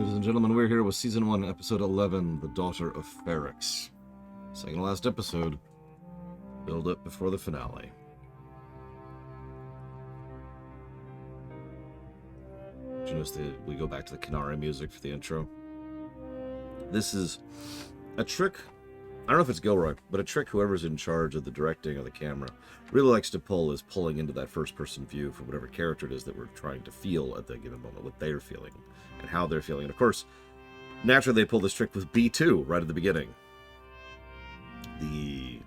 Ladies and gentlemen, we're here with Season 1, Episode 11, The Daughter of Ferrix. Second to last episode, build up before the finale. Did you notice that we go back to the Canary music for the intro? This is a trick, I don't know if it's Gilroy, but a trick whoever's in charge of the directing of the camera really likes to pull is pulling into that first-person view for whatever character it is that we're trying to feel at that given moment, what they're feeling and how they're feeling. And of course, naturally they pull this trick with B2 right at the beginning. The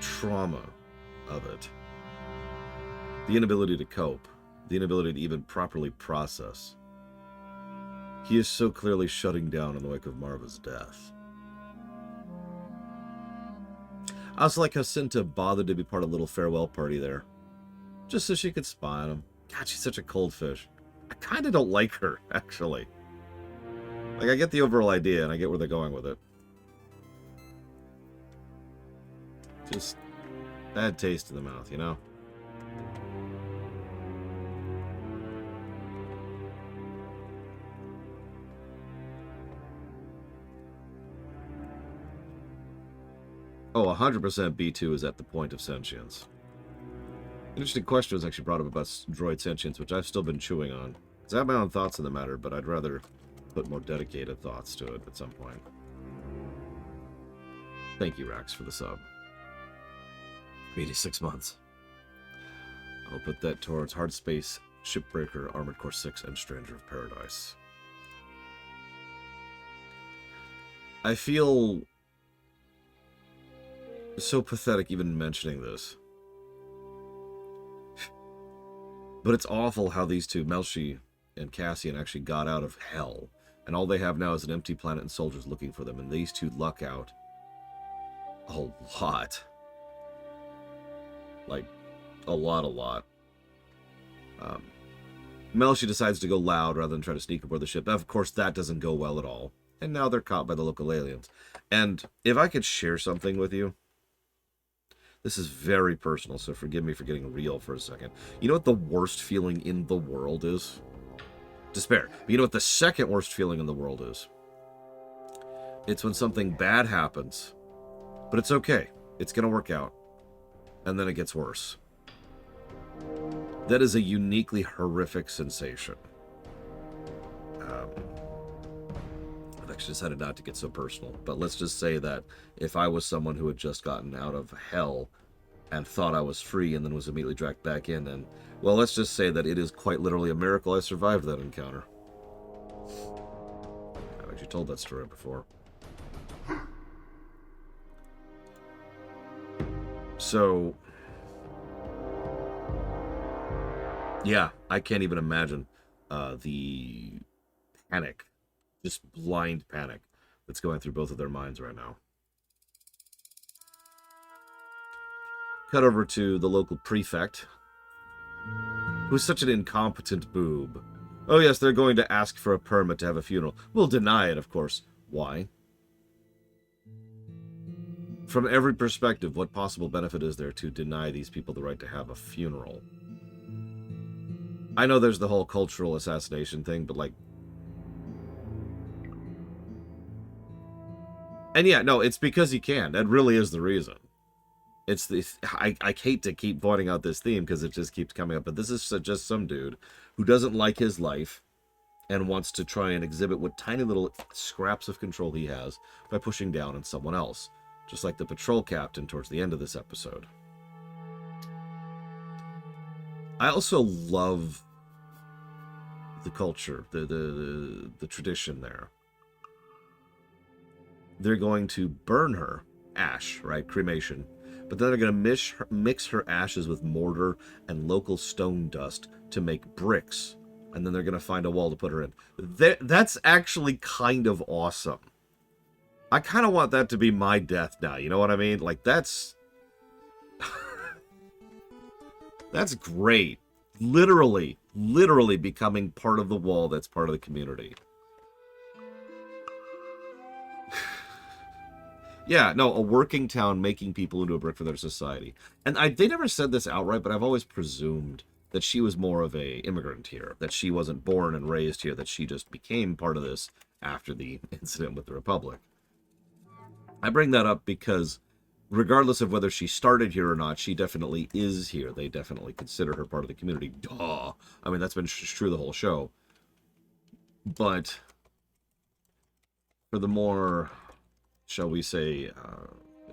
trauma of it. The inability to cope. The inability to even properly process. He is so clearly shutting down in the wake of Marva's death. I also like how Cinta bothered to be part of a little farewell party there. Just so she could spy on him. God, she's such a cold fish. I kind of don't like her, actually. Like, I get the overall idea, and I get where they're going with it. Just bad taste in the mouth, you know? Oh, 100% B2 is at the point of sentience. Interesting question was actually brought up about droid sentience, which I've still been chewing on. Because I have my own thoughts on the matter, but I'd rather put more dedicated thoughts to it at some point. Thank you, Rax, for the sub. 86 months. I'll put that towards Hard Space, Shipbreaker, Armored Core 6, and Stranger of Paradise. I feel so pathetic even mentioning this. But it's awful how these two, Melshi and Cassian, actually got out of hell. And all they have now is an empty planet and soldiers looking for them. And these two luck out a lot. Like, a lot. Melshi decides to go loud rather than try to sneak aboard the ship. Of course, that doesn't go well at all. And now they're caught by the local aliens. And if I could share something with you, this is very personal, so forgive me for getting real for a second. You know what the worst feeling in the world is? Despair. But you know what the second worst feeling in the world is? It's when something bad happens, but it's okay. It's going to work out. And then it gets worse. That is a uniquely horrific sensation. I've actually decided not to get so personal, but let's just say that if I was someone who had just gotten out of hell and thought I was free and then was immediately dragged back in, then, well, let's just say that it is quite literally a miracle I survived that encounter. I've actually told that story before. So, yeah, I can't even imagine the panic. Just blind panic that's going through both of their minds right now. Cut over to the local prefect, who's such an incompetent boob. Oh yes, they're going to ask for a permit to have a funeral. We'll deny it, of course. Why? From every perspective, what possible benefit is there to deny these people the right to have a funeral? I know there's the whole cultural assassination thing, but like, and yeah, no, it's because he can. That really is the reason. It's the I hate to keep pointing out this theme because it just keeps coming up, but this is just some dude who doesn't like his life and wants to try and exhibit what tiny little scraps of control he has by pushing down on someone else, just like the patrol captain towards the end of this episode. I also love the culture, the tradition there. They're going to burn her, ash, right? Cremation. But then they're going to mix her ashes with mortar and local stone dust to make bricks. And then they're going to find a wall to put her in. That's actually kind of awesome. I kind of want that to be my death now. You know what I mean? Like, that's... that's great. Literally becoming part of the wall that's part of the community. Yeah, no, a working town making people into a brick for their society. And they never said this outright, but I've always presumed that she was more of a immigrant here, that she wasn't born and raised here, that she just became part of this after the incident with the Republic. I bring that up because regardless of whether she started here or not, she definitely is here. They definitely consider her part of the community. Duh. I mean, that's been true the whole show. But for the more, shall we say,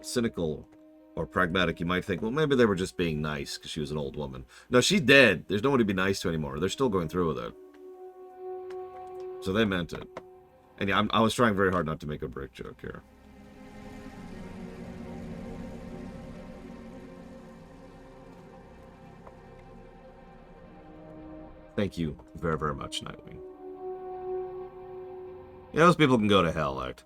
cynical or pragmatic, you might think, well, maybe they were just being nice because she was an old woman. No, she's dead. There's no one to be nice to anymore. They're still going through with it. So they meant it. And yeah, I was trying very hard not to make a brick joke here. Thank you very, very much, Nightwing. Yeah, those people can go to hell, act.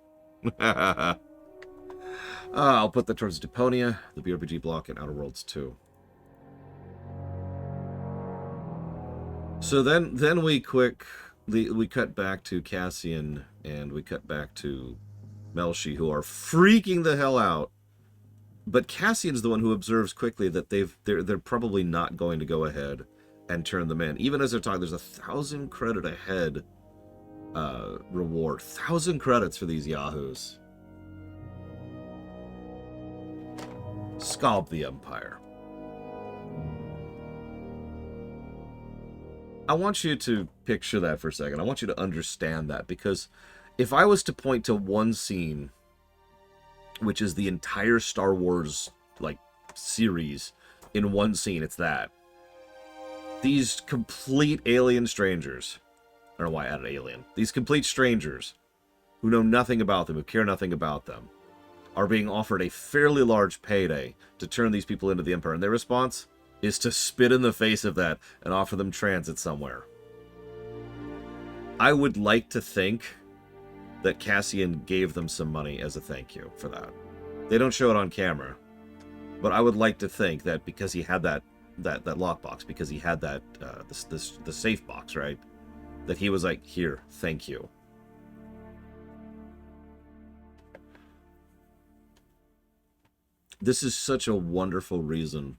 I'll put that towards Deponia, the BRPG block, and Outer Worlds 2. So then we cut back to Cassian, and we cut back to Melshi, who are freaking the hell out. But Cassian's the one who observes quickly that they're probably not going to go ahead and turn them in. Even as they're talking, there's 1,000 credit ahead reward. 1,000 credits for these yahoos. Scalp the Empire. I want you to picture that for a second. I want you to understand that, because if I was to point to one scene, which is the entire Star Wars series in one scene, it's that. These complete alien strangers, I don't know why I added alien. These complete strangers who know nothing about them, who care nothing about them, are being offered a fairly large payday to turn these people into the Empire. And their response is to spit in the face of that and offer them transit somewhere. I would like to think that Cassian gave them some money as a thank you for that. They don't show it on camera, but I would like to think that because he had that lockbox, because he had that the safe box, right? That he was like, here, thank you. This is such a wonderful reason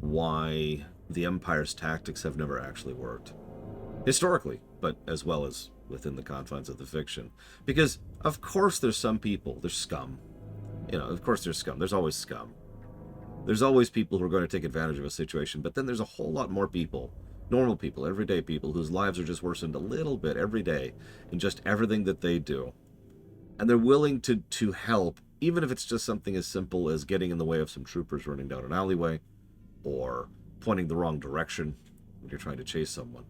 why the Empire's tactics have never actually worked. Historically, but as well as within the confines of the fiction. Because, of course, there's some people, there's scum. You know, of course there's scum. There's always scum. There's always people who are going to take advantage of a situation, but then there's a whole lot more people, normal people, everyday people, whose lives are just worsened a little bit every day in just everything that they do. And they're willing to help, even if it's just something as simple as getting in the way of some troopers running down an alleyway, or pointing the wrong direction when you're trying to chase someone,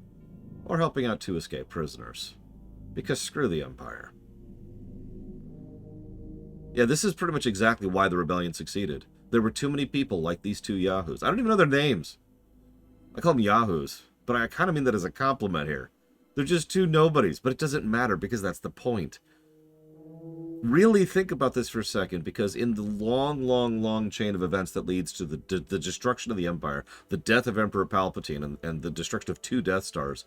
or helping out two escaped prisoners. Because screw the Empire. Yeah, this is pretty much exactly why the rebellion succeeded. There were too many people like these two yahoos. I don't even know their names. I call them yahoos, but I kind of mean that as a compliment here. They're just two nobodies, but it doesn't matter because that's the point. Really think about this for a second, because in the long chain of events that leads to the destruction of the Empire, the death of Emperor Palpatine, and the destruction of two Death Stars,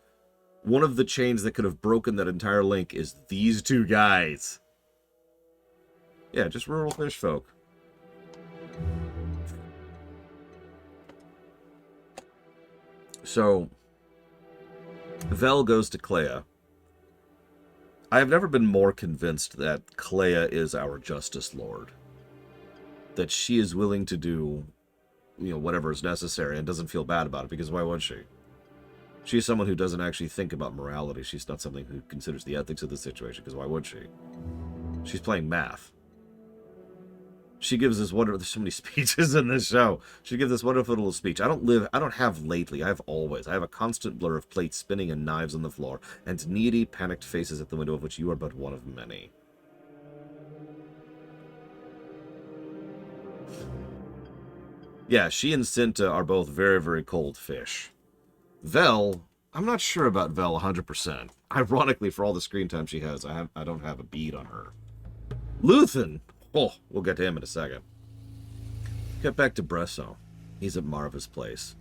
one of the chains that could have broken that entire link is these two guys. Yeah, just rural fish folk. So, Vel goes to Clea. I have never been more convinced that Clea is our Justice Lord. That she is willing to do, whatever is necessary and doesn't feel bad about it, because why would she? She's someone who doesn't actually think about morality. She's not something who considers the ethics of the situation, because why would she? She's playing math. She gives this wonderful, there's so many speeches in this show. She gives this wonderful little speech. I don't have lately, I have always. I have a constant blur of plates spinning and knives on the floor, and needy, panicked faces at the window of which you are but one of many. Yeah, she and Cinta are both very, very cold fish. Vel, I'm not sure about Vel 100%. Ironically, for all the screen time she has, I don't have a bead on her. Luthen! Oh, we'll get to him in a second. Get back to Bresson. He's at Marva's place.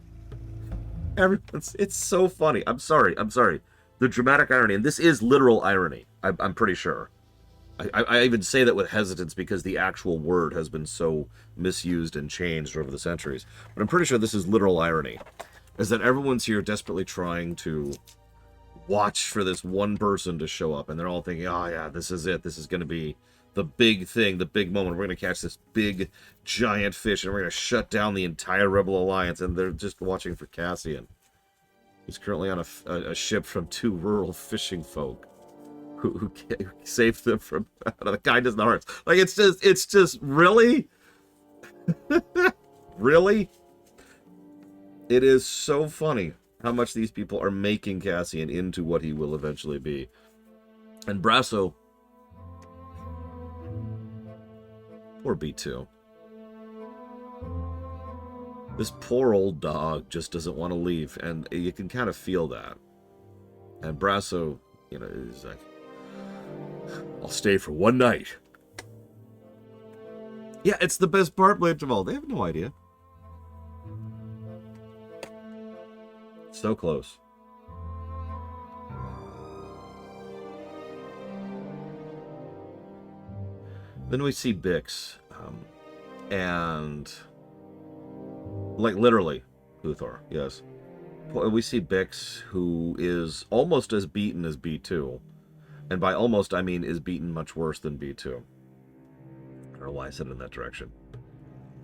It's so funny. I'm sorry. The dramatic irony, and this is literal irony, I'm pretty sure. I even say that with hesitance because the actual word has been so misused and changed over the centuries. But I'm pretty sure this is literal irony. is that everyone's here desperately trying to watch for this one person to show up, and they're all thinking, oh yeah, this is it. This is going to be the big thing, the big moment. We're going to catch this big, giant fish, and we're going to shut down the entire Rebel Alliance, and they're just watching for Cassian. He's currently on a ship from 2 rural fishing folk who saved them from out of the kindness of the hearts. Like, it's just, really? Really? It is so funny how much these people are making Cassian into what he will eventually be. And Brasso, poor B2. This poor old dog just doesn't want to leave, and you can kind of feel that. And Brasso, you know, is like, I'll stay for one night. Yeah, it's the best part, Blade of all. They have no idea. So close. Then we see Bix, and like literally, Luthor, yes. We see Bix, who is almost as beaten as B2. And by almost, I mean is beaten much worse than B2. I don't know why I said it in that direction.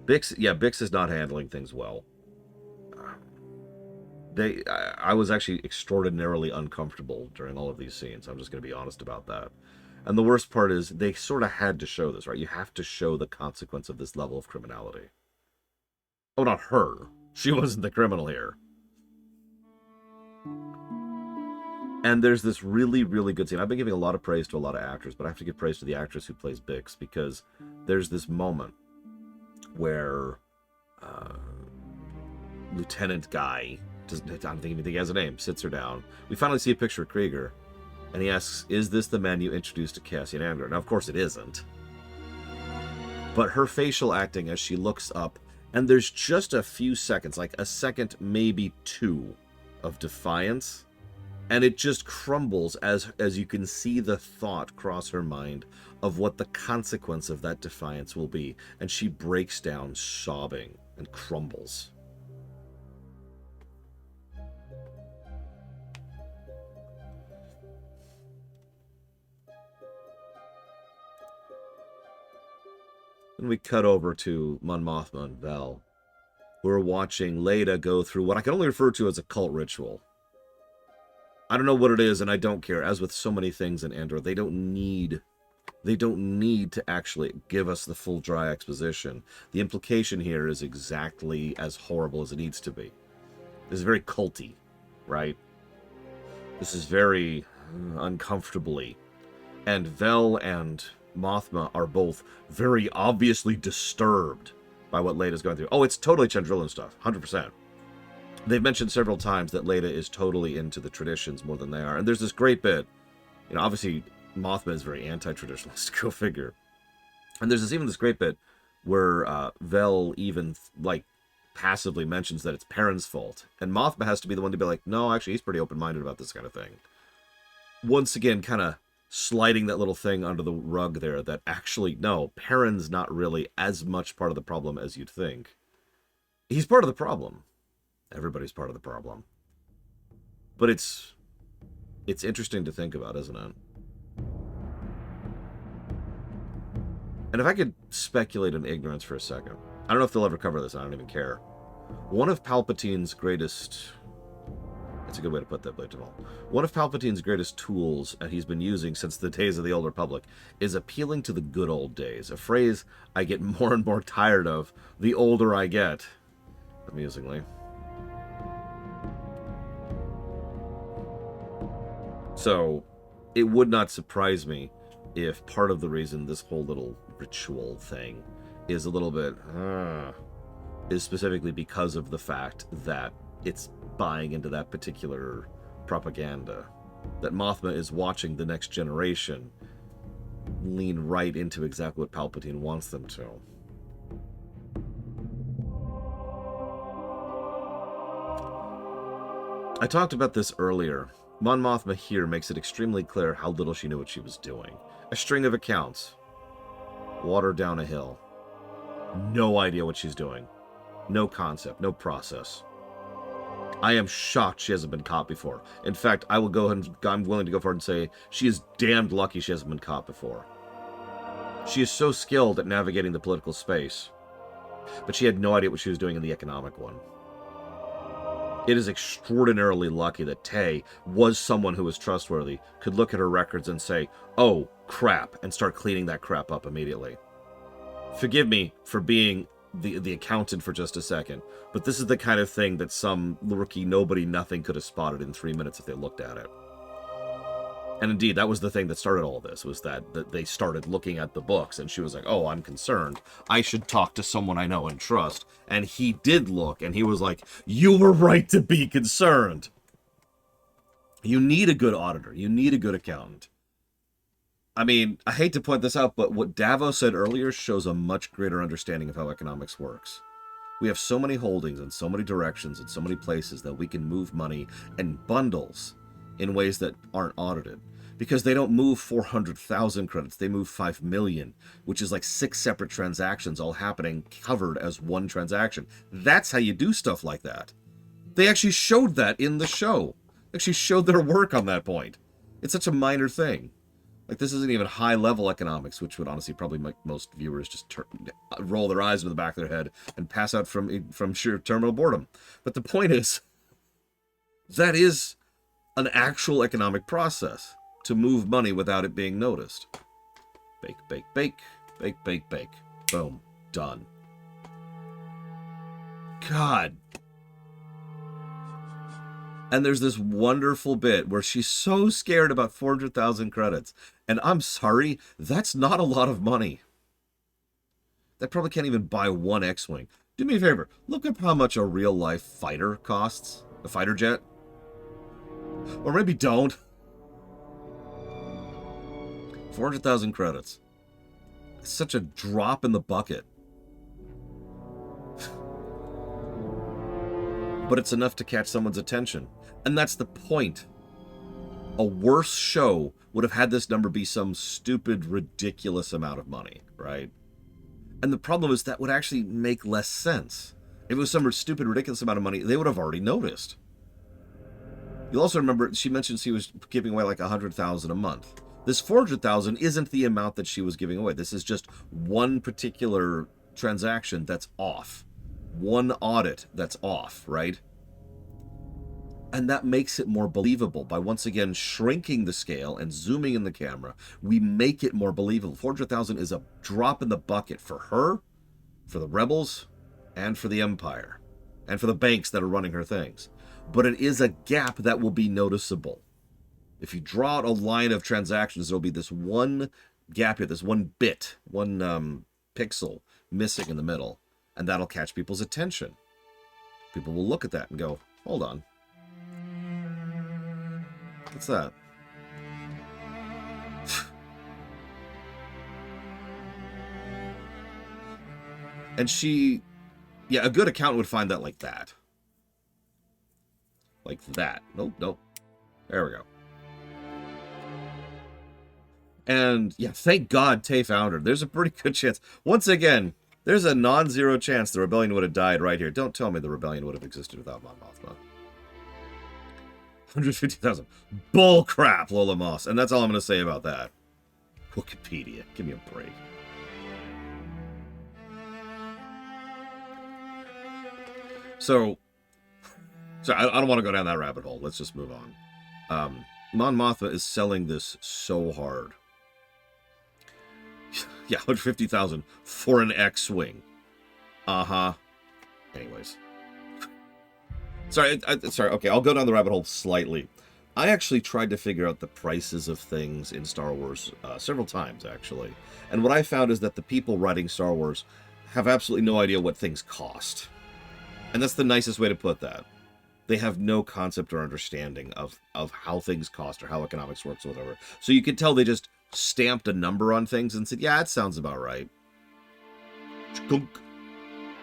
Bix is not handling things well. I was actually extraordinarily uncomfortable during all of these scenes. I'm just going to be honest about that. And the worst part is they sort of had to show this, right? You have to show the consequence of this level of criminality. Oh, not her. She wasn't the criminal here. And there's this really, really good scene. I've been giving a lot of praise to a lot of actors, but I have to give praise to the actress who plays Bix, because there's this moment where Lieutenant Guy, I don't even think he has a name, sits her down. We finally see a picture of Krieger, and he asks, is this the man you introduced to Cassian Andor? Now, of course it isn't. But her facial acting as she looks up, and there's just a few seconds, like a second, maybe 2, of defiance, and it just crumbles as you can see the thought cross her mind of what the consequence of that defiance will be, and she breaks down sobbing and crumbles. Then we cut over to Mon Mothma and Vel, who are watching Leida go through what I can only refer to as a cult ritual. I don't know what it is, and I don't care. As with so many things in Andor, they don't need to actually give us the full dry exposition. The implication here is exactly as horrible as it needs to be. This is very culty, right? This is very uncomfortably. And Vel and Mothma are both very obviously disturbed by what Leida's going through. Oh, it's totally Chandrilan stuff, 100%. They've mentioned several times that Leida is totally into the traditions more than they are. And there's this great bit, you know, obviously Mothma is very anti-traditionalist, go figure. And there's even this great bit where Vel even, like, passively mentions that it's Perrin's fault. And Mothma has to be the one to be like, no, actually, he's pretty open-minded about this kind of thing. Once again, kind of sliding that little thing under the rug there that actually, no, Perrin's not really as much part of the problem as you'd think. He's part of the problem. Everybody's part of the problem. But it's interesting to think about, isn't it? And if I could speculate in ignorance for a second, I don't know if they'll ever cover this, I don't even care. One of Palpatine's greatest... That's a good way to put that, Blade Jamal. One of Palpatine's greatest tools that he's been using since the days of the Old Republic is appealing to the good old days. A phrase I get more and more tired of the older I get, amusingly. So, it would not surprise me if part of the reason this whole little ritual thing is a little bit, is specifically because of the fact that it's buying into that particular propaganda. That Mothma is watching the next generation lean right into exactly what Palpatine wants them to. I talked about this earlier. Mon Mothma here makes it extremely clear how little she knew what she was doing. A string of accounts. Water down a hill. No idea what she's doing. No concept, no process. I am shocked she hasn't been caught before. In fact, I'm willing to go forward and say she is damned lucky she hasn't been caught before. She is so skilled at navigating the political space, but she had no idea what she was doing in the economic one. It is extraordinarily lucky that Tay was someone who was trustworthy, could look at her records and say, oh, crap, and start cleaning that crap up immediately. Forgive me for being the accountant for just a second, but this is the kind of thing that some rookie nobody nothing could have spotted in 3 minutes if they looked at it. And indeed, that was the thing that started all this, was that they started looking at the books, and she was like, oh, I'm concerned. I should talk to someone I know and trust. And he did look, and he was like, you were right to be concerned. You need a good auditor. You need a good accountant. I mean, I hate to point this out, but what Davos said earlier shows a much greater understanding of how economics works. We have so many holdings and so many directions and so many places that we can move money in bundles in ways that aren't audited. Because they don't move 400,000 credits, they move 5 million, which is like 6 separate transactions all happening covered as one transaction. That's how you do stuff like that. They actually showed that in the show. They actually showed their work on that point. It's such a minor thing. Like, this isn't even high-level economics, which would honestly probably make most viewers just roll their eyes into the back of their head and pass out from sheer terminal boredom. But the point is, that is an actual economic process to move money without it being noticed. Bake, bake, bake, bake, bake, bake. Boom. Done. God. And there's this wonderful bit where she's so scared about 400,000 credits. And I'm sorry, that's not a lot of money. That probably can't even buy one X-Wing. Do me a favor, look up how much a real-life fighter costs. A fighter jet. Or maybe don't. 400,000 credits. It's such a drop in the bucket. But it's enough to catch someone's attention. And that's the point. A worse show would have had this number be some stupid, ridiculous amount of money, right? And the problem is that would actually make less sense. If it was some stupid, ridiculous amount of money, they would have already noticed. You'll also remember she mentioned she was giving away like 100,000 a month. This 400,000 isn't the amount that she was giving away. This is just one particular transaction that's off. One audit that's off, right? And that makes it more believable. By once again shrinking the scale and zooming in the camera, we make it more believable. 400,000 is a drop in the bucket for her, for the rebels, and for the Empire, and for the banks that are running her things. But it is a gap that will be noticeable. If you draw out a line of transactions, there'll be this one gap here, this one bit, one pixel missing in the middle, and that'll catch people's attention. People will look at that and go, hold on. What's that? And she... Yeah, a good accountant would find that like that. Like that. Nope, nope. There we go. And, yeah, thank God Tay found her. There's a pretty good chance. Once again, there's a non-zero chance the rebellion would have died right here. Don't tell me the rebellion would have existed without Mon Mothma. 150,000. Bull crap, Lola Moss. And that's all I'm going to say about that. Wikipedia. Give me a break. So I don't want to go down that rabbit hole. Let's just move on. Mon Mothma is selling this so hard. Yeah, 150,000 for an X-Wing. Uh-huh. Anyways. Sorry, sorry. Okay, I'll go down the rabbit hole slightly. I actually tried to figure out the prices of things in Star Wars several times, actually. And what I found is that the people writing Star Wars have absolutely no idea what things cost. And that's the nicest way to put that. They have no concept or understanding of how things cost or how economics works or whatever. So you could tell they just stamped a number on things and said, yeah, it sounds about right.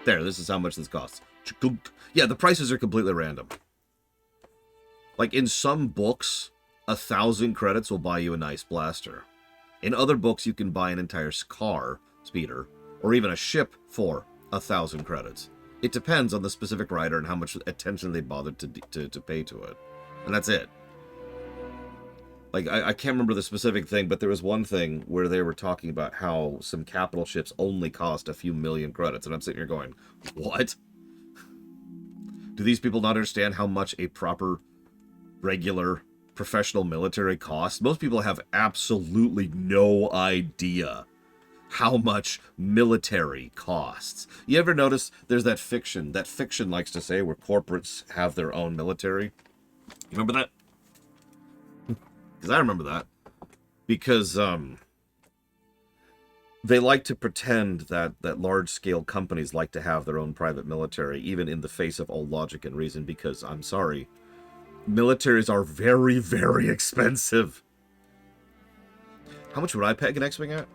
There, this is how much this costs. Yeah, the prices are completely random. Like, in some books, 1,000 credits will buy you a nice blaster. In other books, you can buy an entire car, speeder, or even a ship for 1,000 credits. It depends on the specific writer and how much attention they bothered to pay to it. And that's it. Like, I can't remember the specific thing, but there was one thing where they were talking about how some capital ships only cost a few million credits. And I'm sitting here going, what? Do these people not understand how much a proper, regular, professional military costs? Most people have absolutely no idea how much military costs. You ever notice there's that fiction likes to say where corporates have their own military? You remember that? Because I remember that. Because they like to pretend that large-scale companies like to have their own private military, even in the face of all logic and reason, because, I'm sorry, militaries are very, very expensive. How much would I peg an X-Wing at?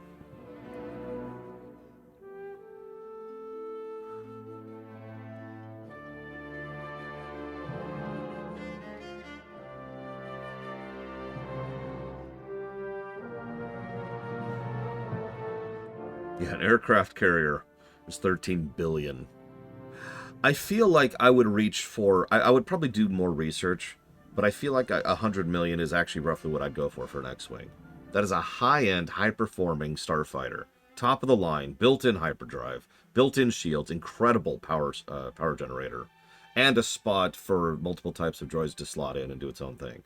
Yeah, an aircraft carrier is $13 billion. I feel like I would reach for... I would probably do more research, but I feel like $100 million is actually roughly what I'd go for an X-Wing. That is a high-end, high-performing starfighter. Top of the line, built-in hyperdrive, built-in shields, incredible power generator, and a spot for multiple types of droids to slot in and do its own thing.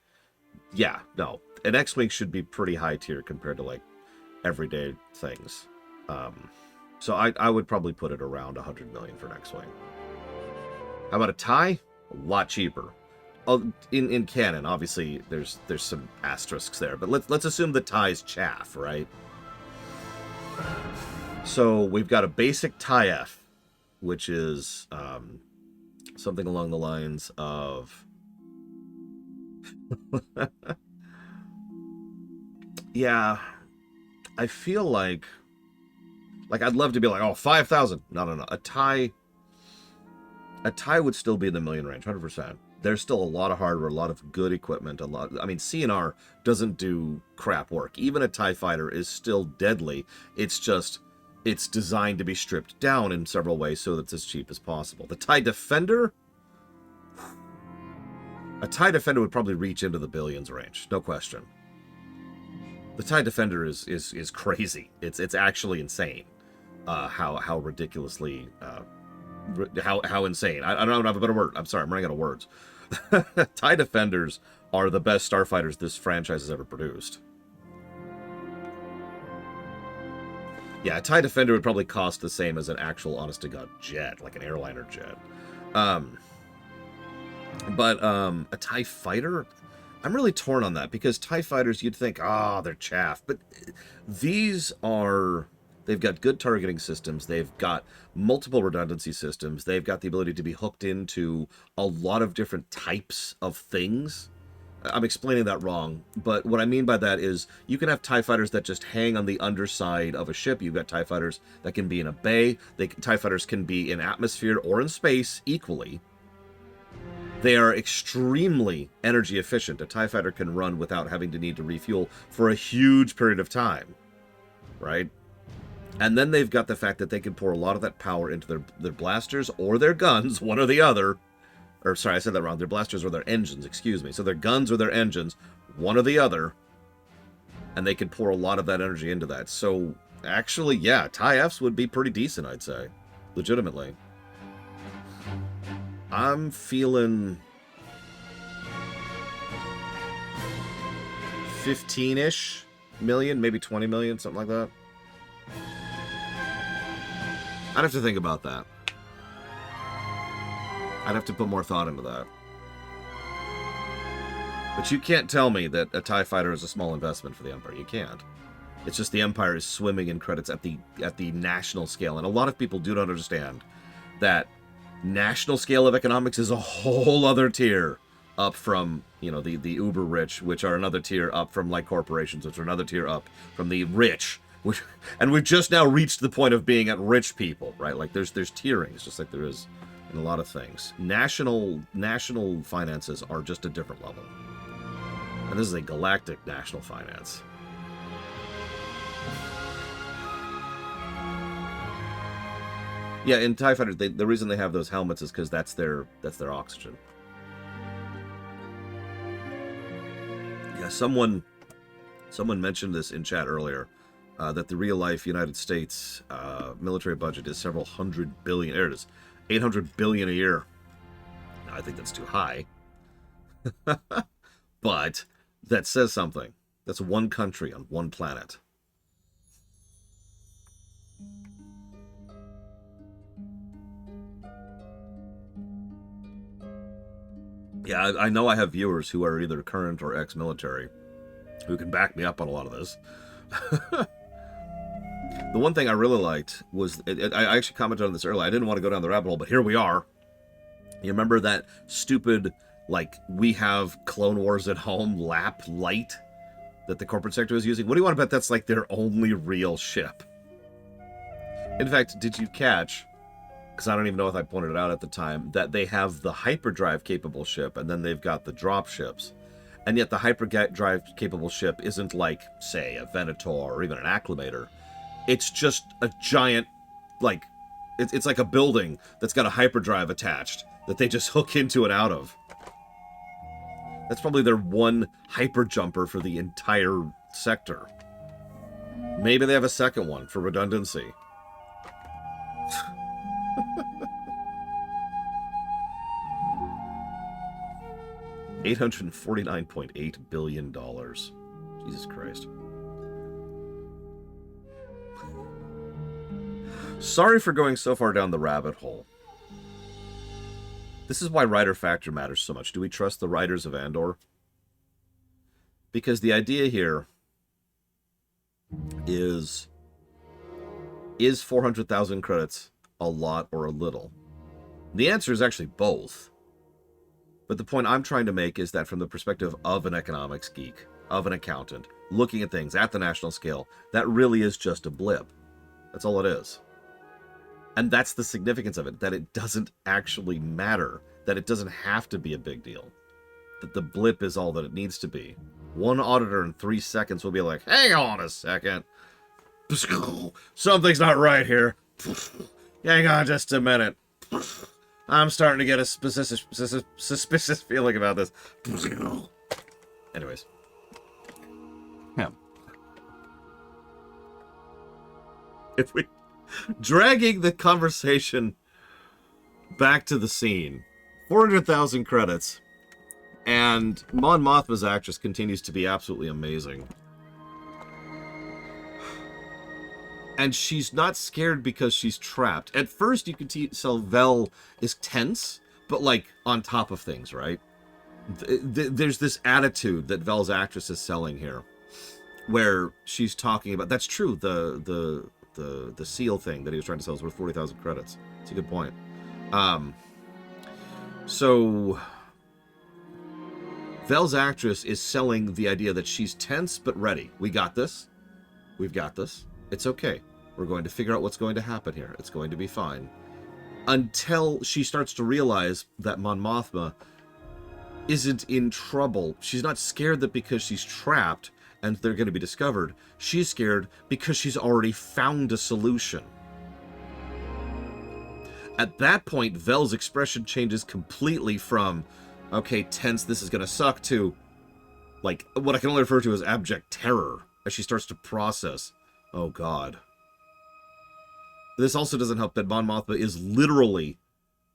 Yeah, no. An X-Wing should be pretty high tier compared to, like, everyday things. So I would probably put it around 100 million for an X-Wing. How about a TIE? A lot cheaper. In canon, obviously, there's some asterisks there, but let's assume the TIE's chaff, right? So we've got a basic TIE F, which is something along the lines of... yeah, I feel like I'd love to be like, oh, 5,000. No. A TIE would still be in the million range, 100%. There's still a lot of hardware, a lot of good equipment, I mean, CNR doesn't do crap work. Even a TIE fighter is still deadly. It's just, it's designed to be stripped down in several ways so that it's as cheap as possible. The TIE Defender? A TIE Defender would probably reach into the billions range, no question. The TIE Defender is crazy. It's actually insane. How ridiculously how insane. I don't have a better word. I'm sorry, I'm running out of words. TIE Defenders are the best starfighters this franchise has ever produced. Yeah, a TIE Defender would probably cost the same as an actual honest-to-God jet, like an airliner jet. But a TIE Fighter... I'm really torn on that, because TIE Fighters, you'd think, they're chaff. But these are... They've got good targeting systems. They've got multiple redundancy systems. They've got the ability to be hooked into a lot of different types of things. I'm explaining that wrong, but what I mean by that is you can have TIE fighters that just hang on the underside of a ship. You've got TIE fighters that can be in a bay. TIE fighters can be in atmosphere or in space equally. They are extremely energy efficient. A TIE fighter can run without having to need to refuel for a huge period of time, right? And then they've got the fact that they can pour a lot of that power into their blasters or their guns, one or the other. Or, sorry, I said that wrong. Their blasters or their engines, excuse me. So their guns or their engines, one or the other. And they can pour a lot of that energy into that. So, actually, yeah, TIE Fs would be pretty decent, I'd say. Legitimately. I'm feeling 15-ish million, maybe 20 million, something like that. I'd have to think about that. I'd have to put more thought into that. But you can't tell me that a TIE fighter is a small investment for the Empire. You can't. It's just the Empire is swimming in credits at the national scale. And a lot of people do not understand that national scale of economics is a whole other tier up from, you know, the uber rich, which are another tier up from like corporations, which are another tier up from the rich. And we've just now reached the point of being at rich people, right? Like there's tierings, just like there is in a lot of things. National finances are just a different level. And this is a galactic national finance. Yeah, in TIE Fighters, the reason they have those helmets is because that's their oxygen. Yeah, someone mentioned this in chat earlier, that the real-life United States military budget is several hundred billion. There it is, 800 billion a year. Now, I think that's too high, but that says something. That's one country on one planet. Yeah, I know I have viewers who are either current or ex-military who can back me up on a lot of this. The one thing I really liked was, I actually commented on this earlier. I didn't want to go down the rabbit hole, but here we are. You remember that stupid, like, we have Clone Wars at home lap light that the corporate sector is using? What do you want to bet that's like their only real ship? In fact, did you catch, because I don't even know if I pointed it out at the time, that they have the hyperdrive capable ship and then they've got the drop ships. And yet the hyperdrive capable ship isn't like, say, a Venator or even an Acclimator. It's just a giant, like, it's like a building that's got a hyperdrive attached that they just hook into and out of. That's probably their one hyper jumper for the entire sector. Maybe they have a second one for redundancy. $849.8 billion. Jesus Christ. Sorry for going so far down the rabbit hole. This is why writer factor matters so much. Do we trust the writers of Andor? Because the idea here is 400,000 credits a lot or a little? The answer is actually both. But the point I'm trying to make is that from the perspective of an economics geek, of an accountant, looking at things at the national scale, that really is just a blip. That's all it is. And that's the significance of it, that it doesn't actually matter, that it doesn't have to be a big deal, that the blip is all that it needs to be. One auditor in 3 seconds will be like, hang on a second. Something's not right here. Hang on just a minute. I'm starting to get a suspicious feeling about this. Anyways. Yeah. If we... Dragging the conversation back to the scene. 400,000 credits. And Mon Mothma's actress continues to be absolutely amazing. And she's not scared because she's trapped. At first, you can tell Vel is tense, but, like, on top of things, right? There's this attitude that Vel's actress is selling here, where she's talking about... That's true, the seal thing that he was trying to sell is worth 40,000 credits. It's a good point. So... Vel's actress is selling the idea that she's tense but ready. We got this. We've got this. It's okay. We're going to figure out what's going to happen here. It's going to be fine. Until she starts to realize that Mon Mothma isn't in trouble. She's not scared that because she's trapped and they're going to be discovered. She's scared because she's already found a solution. At that point, Vel's expression changes completely from, okay, tense, this is going to suck, to, like, what I can only refer to as abject terror as she starts to process. Oh, God. This also doesn't help that Mon Mothma is literally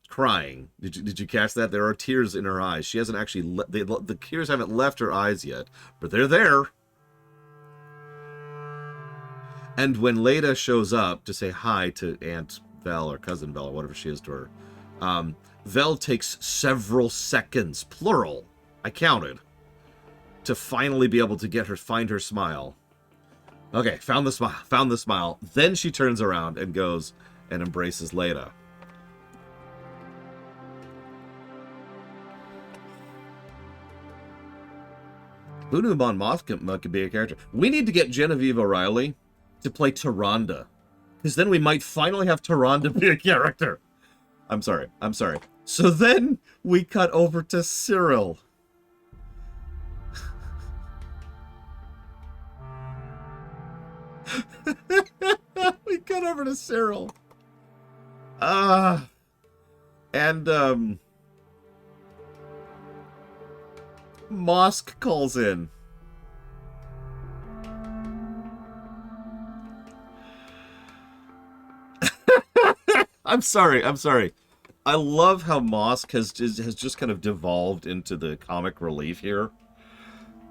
crying. Did you catch that? There are tears in her eyes. She hasn't actually... the tears haven't left her eyes yet, but they're there. And when Leda shows up to say hi to Aunt Vel, or Cousin Vel, or whatever she is to her, Vel takes several seconds, plural, I counted, to finally be able to find her smile. Okay, found the smile. Then she turns around and goes and embraces Leda. Who knew Mon Mothma could be a character? We need to get Genevieve O'Reilly to play Tyrande, because then we might finally have Tyrande be a character. I'm sorry. So then we cut over to Syril. We cut over to Syril. Uh, and Mosk calls in. I'm sorry. I love how Mosk has just kind of devolved into the comic relief here.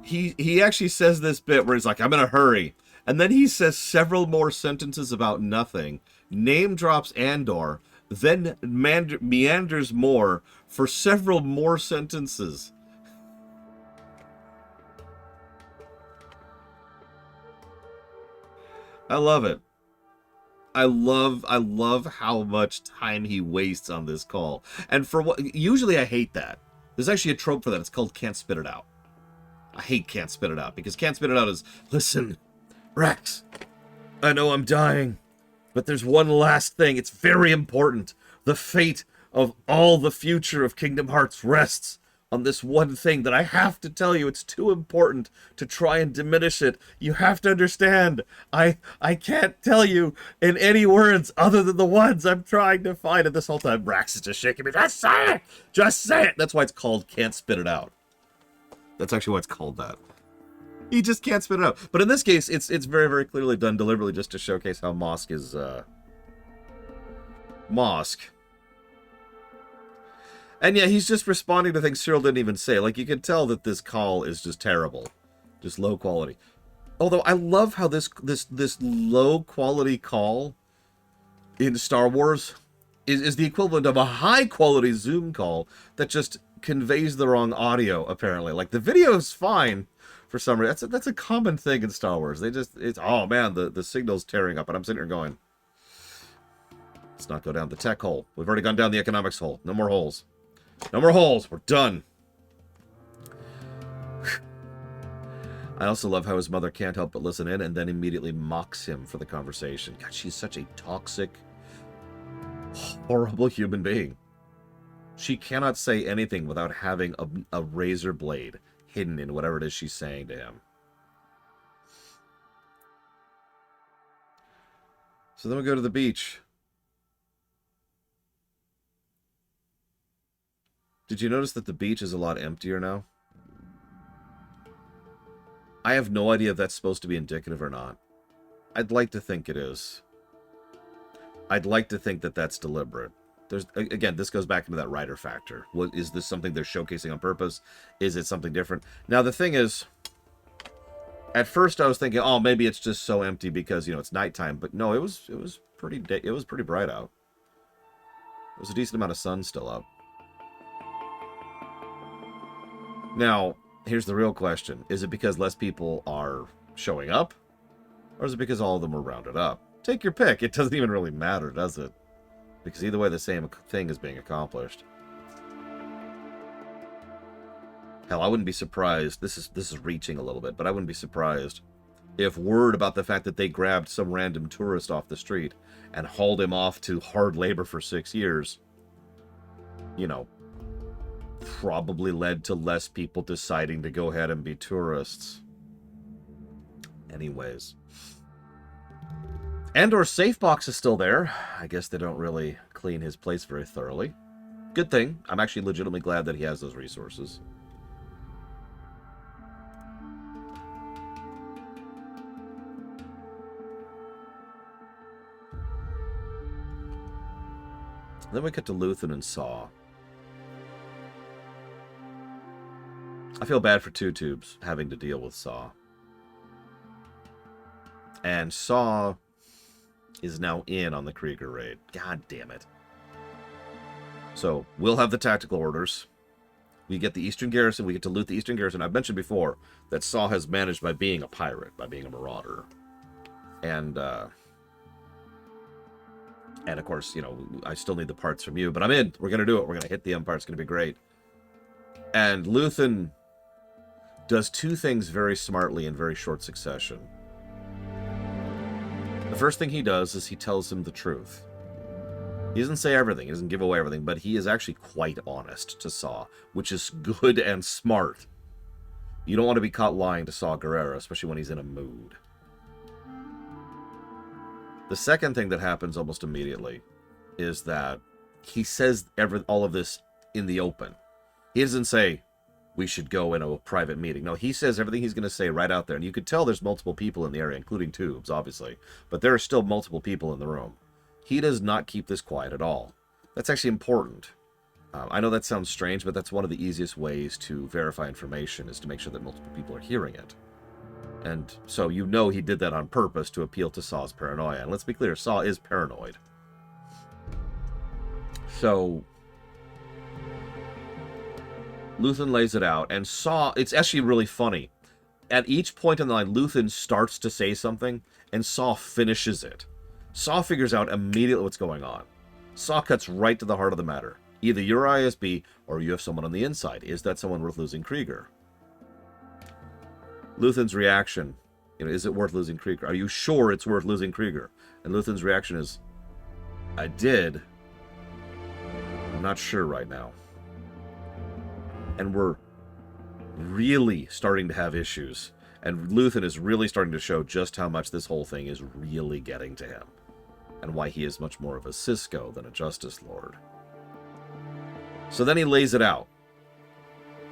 He actually says this bit where he's like, I'm in a hurry. And then he says several more sentences about nothing, name drops Andor, then meanders more for several more sentences. I love it. I love how much time he wastes on this call. And for what, usually I hate that. There's actually a trope for that. It's called can't spit it out. I hate can't spit it out, because can't spit it out is, listen, Rex, I know I'm dying, but there's one last thing. It's very important. The fate of all the future of Kingdom Hearts rests on this one thing that I have to tell you. It's too important to try and diminish it. You have to understand. I can't tell you in any words other than the ones I'm trying to find. And this whole time, Rax is just shaking me. Just say it! Just say it! That's why it's called Can't Spit It Out. That's actually why it's called that. He just can't spit it out. But in this case, it's very, very clearly done deliberately just to showcase how Mosk is, Mosk. And yeah, he's just responding to things Syril didn't even say. Like, you can tell that this call is just terrible. Just low quality. Although, I love how this low quality call in Star Wars is the equivalent of a high quality Zoom call that just conveys the wrong audio, apparently. Like, the video is fine for some reason. That's a common thing in Star Wars. It's oh man, the signal's tearing up, and I'm sitting here going, let's not go down the tech hole. We've already gone down the economics hole. No more holes. No more holes. We're done. I also love how his mother can't help but listen in and then immediately mocks him for the conversation. God, she's such a toxic, horrible human being. She cannot say anything without having a razor blade hidden in whatever it is she's saying to him. So then we go to the beach. Did you notice that the beach is a lot emptier now? I have no idea if that's supposed to be indicative or not. I'd like to think it is. I'd like to think that that's deliberate. Again, this goes back into that writer factor. Is this something they're showcasing on purpose? Is it something different? Now, the thing is, at first I was thinking, oh, maybe it's just so empty because, you know, it's nighttime. But no, it was pretty bright out. There was a decent amount of sun still up. Now, here's the real question. Is it because less people are showing up? Or is it because all of them were rounded up? Take your pick. It doesn't even really matter, does it? Because either way, the same thing is being accomplished. Hell, I wouldn't be surprised. This is reaching a little bit, but I wouldn't be surprised if word about the fact that they grabbed some random tourist off the street and hauled him off to hard labor for 6 years, you know, probably led to less people deciding to go ahead and be tourists. Anyways. Andor's safe box is still there. I guess they don't really clean his place very thoroughly. Good thing. I'm actually legitimately glad that he has those resources. Then we get to Luthen and Saw. I feel bad for Two Tubes having to deal with Saw. And Saw is now in on the Krieger raid. God damn it. So, we'll have the tactical orders. We get the Eastern Garrison. We get to loot the Eastern Garrison. I've mentioned before that Saw has managed by being a pirate, by being a marauder. And of course, you know, I still need the parts from you, but I'm in. We're going to do it. We're going to hit the Empire. It's going to be great. And Luthen does two things very smartly in very short succession. The first thing he does is he tells him the truth. He doesn't say everything, he doesn't give away everything, but he is actually quite honest to Saw, which is good and smart. You don't want to be caught lying to Saw Guerrera, especially when he's in a mood. The second thing that happens almost immediately is that he says all of this in the open. He doesn't say, we should go in a private meeting. No, he says everything he's going to say right out there. And you could tell there's multiple people in the area, including Tubes, obviously. But there are still multiple people in the room. He does not keep this quiet at all. That's actually important. I know that sounds strange, but that's one of the easiest ways to verify information, is to make sure that multiple people are hearing it. And so you know he did that on purpose to appeal to Saw's paranoia. And let's be clear, Saw is paranoid. So Luthen lays it out, and Saw, it's actually really funny. At each point in the line, Luthen starts to say something, and Saw finishes it. Saw figures out immediately what's going on. Saw cuts right to the heart of the matter. Either you're ISB, or you have someone on the inside. Is that someone worth losing Krieger? Luthen's reaction, is it worth losing Krieger? Are you sure it's worth losing Krieger? And Luthen's reaction is, I did. I'm not sure right now. And we're really starting to have issues. And Luthen is really starting to show just how much this whole thing is really getting to him. And why he is much more of a Cisco than a Justice Lord. So then he lays it out.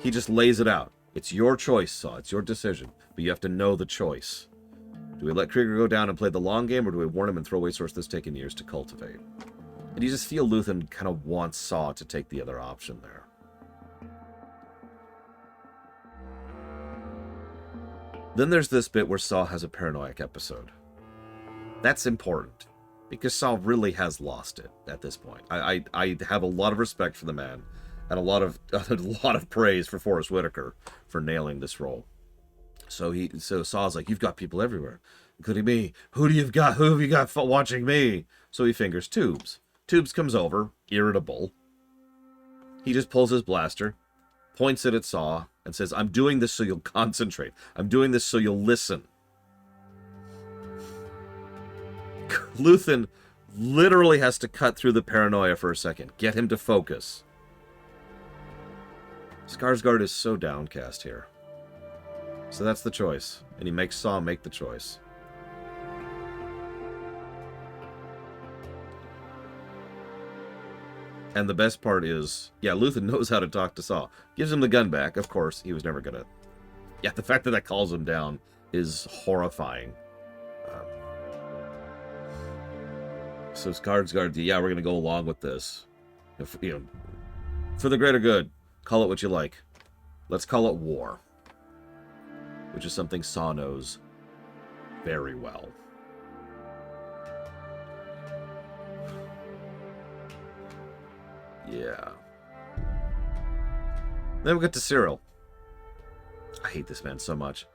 He just lays it out. It's your choice, Saw. It's your decision. But you have to know the choice. Do we let Krieger go down and play the long game, or do we warn him and throw away source that's taken years to cultivate? And you just feel Luthen kind of wants Saw to take the other option there. Then there's this bit where Saw has a paranoid episode. That's important, because Saw really has lost it at this point. I have a lot of respect for the man, and a lot of praise for Forrest Whitaker for nailing this role. So Saw's like, you've got people everywhere, including me. Who have you got watching me? So he fingers Tubes. Tubes comes over, irritable. He just pulls his blaster, points it at Saw, and says, I'm doing this so you'll concentrate. I'm doing this so you'll listen. Luthen literally has to cut through the paranoia for a second. Get him to focus. Skarsgård is so downcast here. So that's the choice. And he makes Saw make the choice. And the best part is, yeah, Luthen knows how to talk to Saw. Gives him the gun back. Of course, he was never going to... Yeah, the fact that that calls him down is horrifying. So Skarsgård, yeah, we're going to go along with this. For the greater good, call it what you like. Let's call it war. Which is something Saw knows very well. Yeah. Then we get to Syril. I hate this man so much.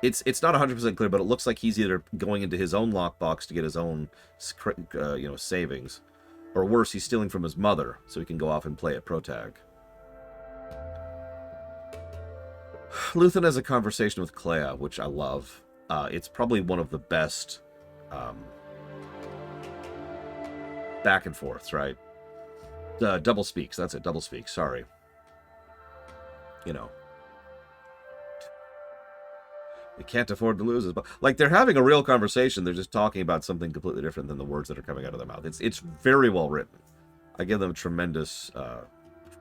It's not 100% clear, but it looks like he's either going into his own lockbox to get his own, savings, or worse, he's stealing from his mother so he can go off and play at Protag. Luthen has a conversation with Clea, which I love. It's probably one of the best back and forths, right? Double speaks. That's it. Double speaks. Sorry. They can't afford to lose. But like, they're having a real conversation. They're just talking about something completely different than the words that are coming out of their mouth. It's very well written. I give them tremendous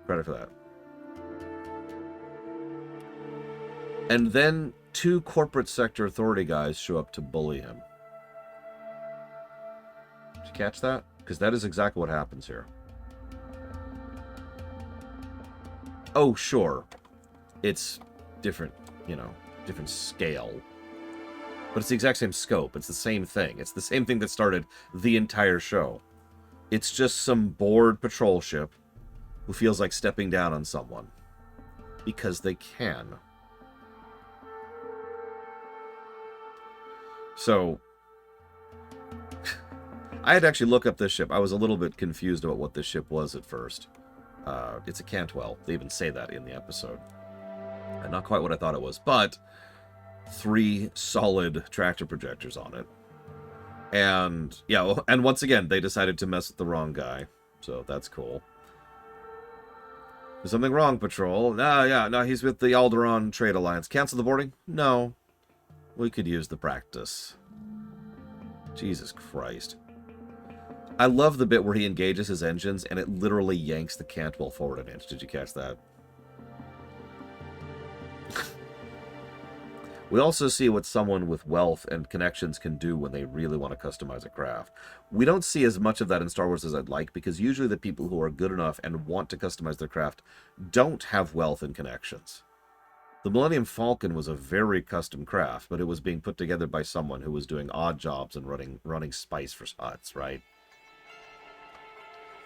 credit for that. And then 2 corporate sector authority guys show up to bully him. Did you catch that? Because that is exactly what happens here. Oh, sure. It's different, different scale. But it's the exact same scope. It's the same thing. It's the same thing that started the entire show. It's just some bored patrol ship who feels like stepping down on someone. Because they can. So, I had to actually look up this ship. I was a little bit confused about what this ship was at first. It's a Cantwell. They even say that in the episode. And not quite what I thought it was, but 3 solid tractor projectors on it. And, yeah, and once again, they decided to mess with the wrong guy. So that's cool. There's something wrong, Patrol. No, he's with the Alderaan Trade Alliance. Cancel the boarding? No. We could use the practice. Jesus Christ. I love the bit where he engages his engines and it literally yanks the Cantwell forward an inch. Did you catch that? We also see what someone with wealth and connections can do when they really want to customize a craft. We don't see as much of that in Star Wars as I'd like, because usually the people who are good enough and want to customize their craft don't have wealth and connections. The Millennium Falcon was a very custom craft, but it was being put together by someone who was doing odd jobs and running spice for Huts, right?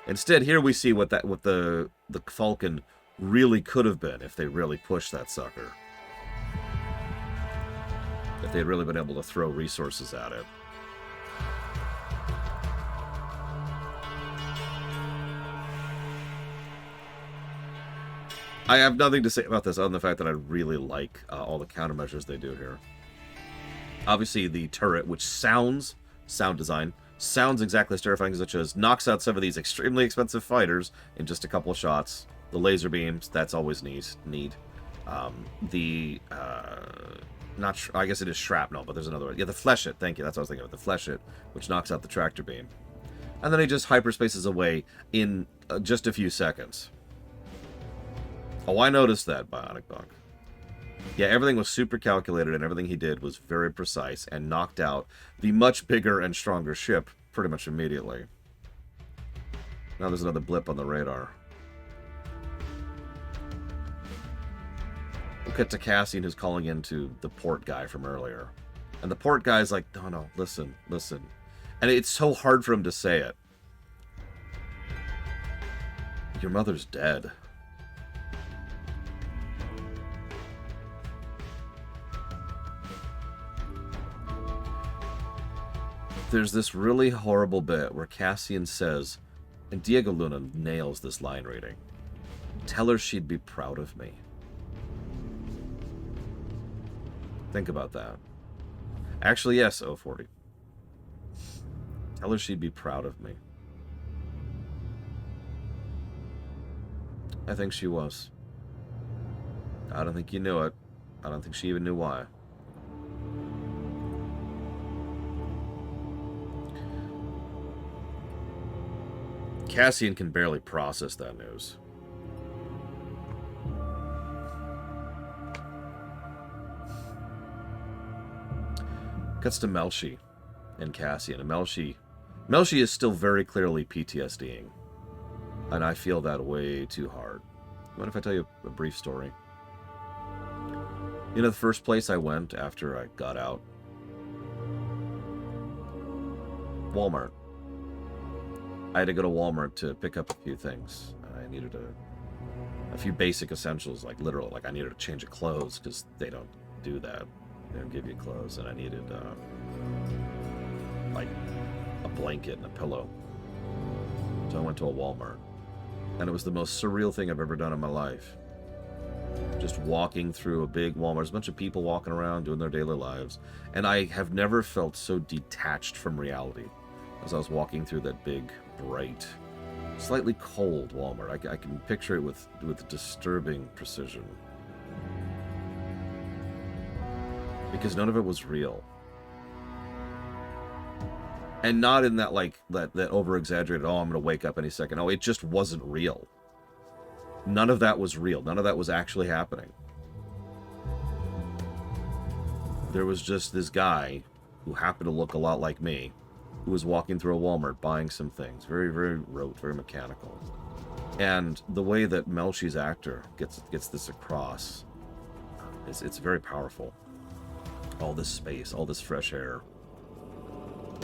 Instead, here we see what the Falcon really could have been if they really pushed that sucker. If they had really been able to throw resources at it. I have nothing to say about this other than the fact that I really like all the countermeasures they do here. Obviously, the turret, which sound design, sounds exactly as terrifying as it should, knocks out some of these extremely expensive fighters in just a couple of shots. The laser beams, that's always neat. I guess it is shrapnel, but there's another one. Yeah, the flechette. Thank you. That's what I was thinking of. The flechette, which knocks out the tractor beam. And then he just hyperspaces away in just a few seconds. Oh, I noticed that, Bionic Bug. Yeah, everything was super calculated, and everything he did was very precise, and knocked out the much bigger and stronger ship pretty much immediately. Now there's another blip on the radar. We'll cut to Cassian, who's calling into the port guy from earlier. And the port guy's like, no, listen. And it's so hard for him to say it. Your mother's dead. There's this really horrible bit where Cassian says, and Diego Luna nails this line reading, tell her she'd be proud of me. Think about that. Actually, yes, 040. Tell her she'd be proud of me. I think she was. I don't think you knew it. I don't think she even knew why. Cassian can barely process that news. Cuts to Melshi and Cassian. And Melshi is still very clearly PTSDing. And I feel that way too hard. What if I tell you a brief story? You know, the first place I went after I got out? Walmart. I had to go to Walmart to pick up a few things. I needed a few basic essentials, like literal, like I needed a change of clothes, because they don't do that. They don't give you clothes. And I needed, like, a blanket and a pillow. So I went to a Walmart. And it was the most surreal thing I've ever done in my life. Just walking through a big Walmart. There's a bunch of people walking around doing their daily lives. And I have never felt so detached from reality as I was walking through that big, bright, slightly cold Walmart. I can picture it with disturbing precision. Because none of it was real. And not in that, like, that over-exaggerated, oh, I'm going to wake up any second. No, it just wasn't real. None of that was real. None of that was actually happening. There was just this guy who happened to look a lot like me, who was walking through a Walmart buying some things. Very, very rote, very mechanical. And the way that Melshi's actor gets this across, it's very powerful. All this space, all this fresh air.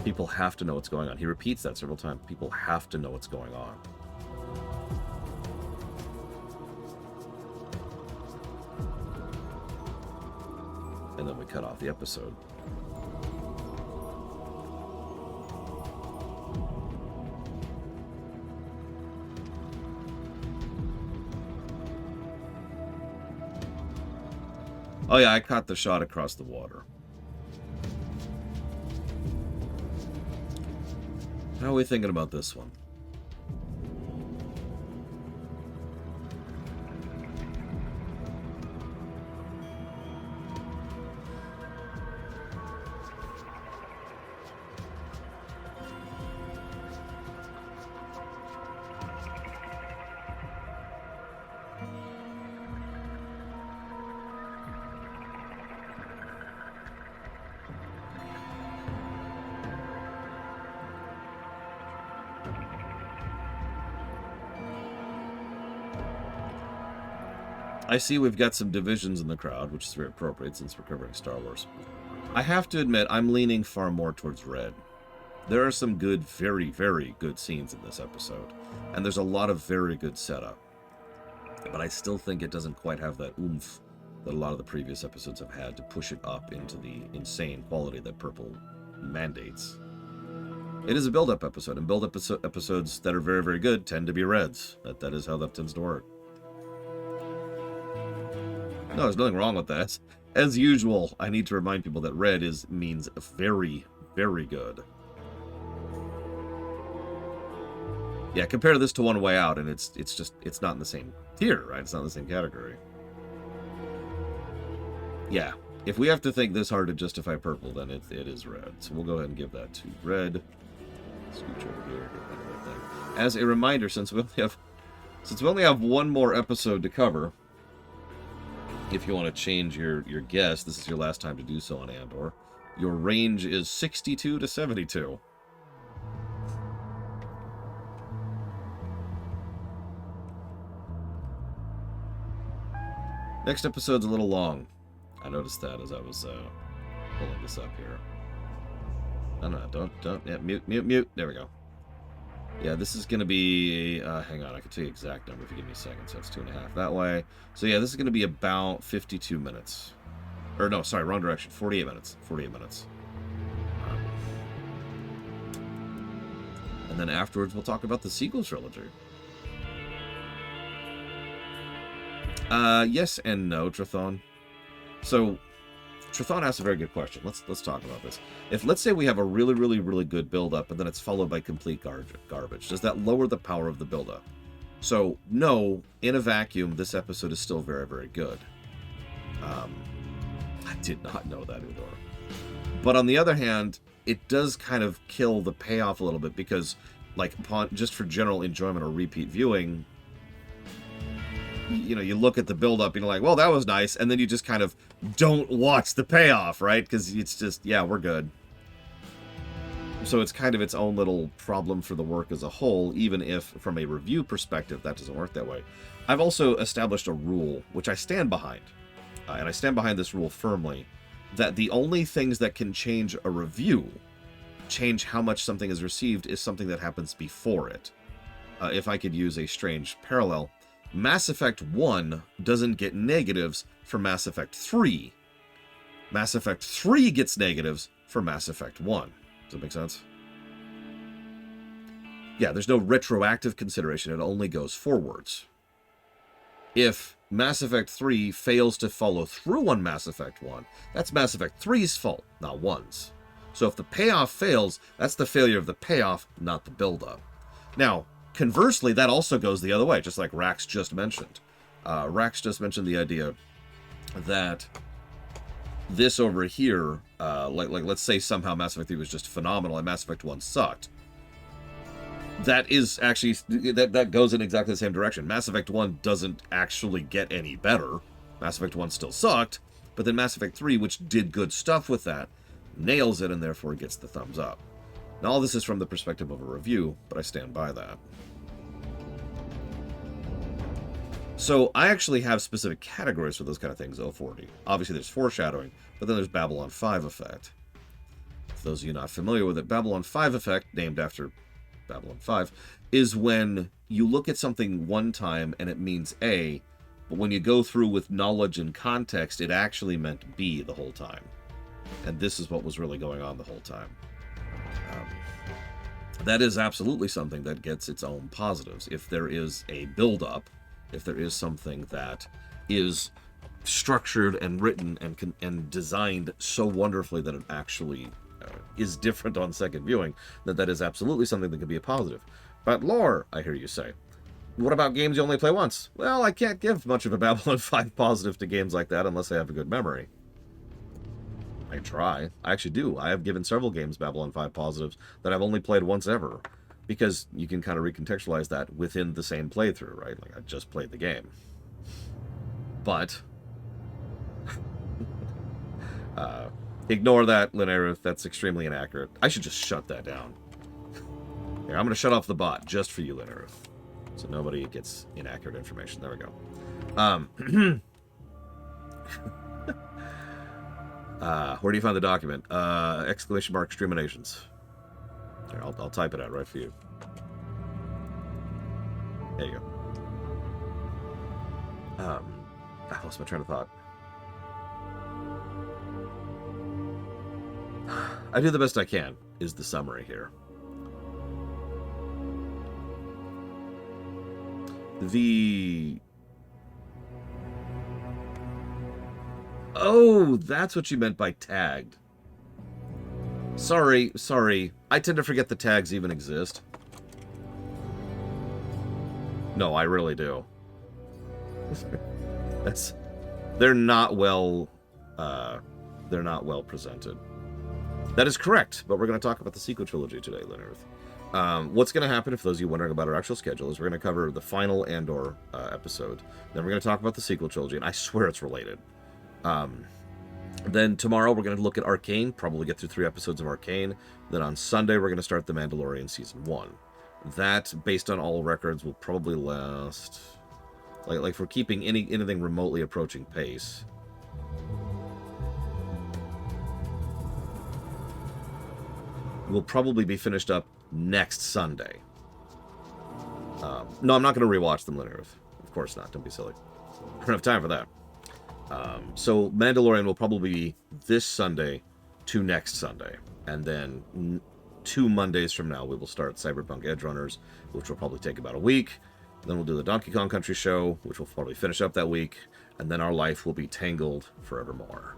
People have to know what's going on. He repeats that several times. People have to know what's going on. And then we cut off the episode. Oh yeah, I caught the shot across the water. How are we thinking about this one? I see we've got some divisions in the crowd, which is very appropriate since we're covering Star Wars. I have to admit, I'm leaning far more towards red. There are some good, very, very good scenes in this episode, and there's a lot of very good setup. But I still think it doesn't quite have that oomph that a lot of the previous episodes have had to push it up into the insane quality that purple mandates. It is a build-up episode, and build-up episodes that are very, very good tend to be reds. That is how that tends to work. No, there's nothing wrong with that. As usual, I need to remind people that red means very, very good. Yeah, compare this to One Way Out, and it's not in the same tier, right? It's not in the same category. Yeah, if we have to think this hard to justify purple, then it is red. So we'll go ahead and give that to red. Scooch over here. As a reminder, since we only have one more episode to cover, if you want to change your guess, this is your last time to do so on Andor. Your range is 62 to 72. Next episode's a little long. I noticed that as I was pulling this up here. No, don't. Yeah, mute. There we go. Yeah, this is going to be... hang on, I can tell you the exact number if you give me a second. So it's 2.5 that way. So yeah, this is going to be about 52 minutes. Or no, sorry, wrong direction. 48 minutes. 48 minutes. And then afterwards, we'll talk about the sequel trilogy. Yes and no, Trithon. So, Trithon asked a very good question. Let's talk about this. If, let's say we have a really, really, really good build-up, and then it's followed by complete garbage, does that lower the power of the build-up? So, no, in a vacuum, this episode is still very, very good. I did not know that, Udor. But on the other hand, it does kind of kill the payoff a little bit, because, like, just for general enjoyment or repeat viewing, you know, you look at the build-up and you're like, well, that was nice, and then you just kind of don't watch the payoff, right? Because it's just, yeah, we're good. So it's kind of its own little problem for the work as a whole, even if, from a review perspective, that doesn't work that way. I've also established a rule, which I stand behind, and I stand behind this rule firmly, that the only things that can change a review, change how much something is received, is something that happens before it. If I could use a strange parallel, Mass Effect 1 doesn't get negatives for Mass Effect 3. Mass Effect 3 gets negatives for Mass Effect 1. Does that make sense? Yeah, there's no retroactive consideration. It only goes forwards. If Mass Effect 3 fails to follow through on Mass Effect 1, that's Mass Effect 3's fault, not 1's. So if the payoff fails, that's the failure of the payoff, not the build-up. Now, conversely, that also goes the other way, just like Rax just mentioned. Rax just mentioned the idea that this over here, like let's say somehow Mass Effect 3 was just phenomenal and Mass Effect 1 sucked. That is actually, that goes in exactly the same direction. Mass Effect 1 doesn't actually get any better. Mass Effect 1 still sucked, but then Mass Effect 3, which did good stuff with that, nails it and therefore gets the thumbs up. Now, all this is from the perspective of a review, but I stand by that. So, I actually have specific categories for those kind of things, 040. Obviously, there's foreshadowing, but then there's Babylon 5 effect. For those of you not familiar with it, Babylon 5 effect, named after Babylon 5, is when you look at something one time and it means A, but when you go through with knowledge and context, it actually meant B the whole time. And this is what was really going on the whole time. That is absolutely something that gets its own positives. If there is a build-up, if there is something that is structured and written and designed so wonderfully that it actually is different on second viewing, that is absolutely something that can be a positive. But lore, I hear you say. What about games you only play once? Well, I can't give much of a Babylon 5 positive to games like that unless I have a good memory. I try. I actually do. I have given several games Babylon 5 positives that I've only played once ever. Because you can kind of recontextualize that within the same playthrough, right? Like, I just played the game. But... ignore that, Linerith. That's extremely inaccurate. I should just shut that down. Here, I'm going to shut off the bot just for you, Linerith. So nobody gets inaccurate information. There we go. Where do you find the document? Exclamation mark Ruminations. Here, I'll type it out right for you. There you go. I lost my train of thought. I do the best I can, is the summary here. Oh, that's what you meant by tagged. Sorry. I tend to forget the tags even exist. No, I really do. They're not well presented. That is correct, but we're going to talk about the sequel trilogy today, Luthen. What's going to happen, if those of you wondering about our actual schedule, is we're going to cover the final Andor episode. Then we're going to talk about the sequel trilogy, and I swear it's related. Then tomorrow we're going to look at Arcane, probably get through 3 episodes of Arcane. Then on Sunday we're going to start The Mandalorian Season 1. That, based on all records, will probably last... Like if we're keeping anything remotely approaching pace... we'll probably be finished up next Sunday. No, I'm not going to rewatch them linear. Of course not. Don't be silly. I don't have time for that. So Mandalorian will probably be this Sunday to next Sunday. And then 2 Mondays from now, we will start Cyberpunk Edgerunners, which will probably take about a week. Then we'll do the Donkey Kong Country show, which will probably finish up that week. And then our life will be tangled forevermore.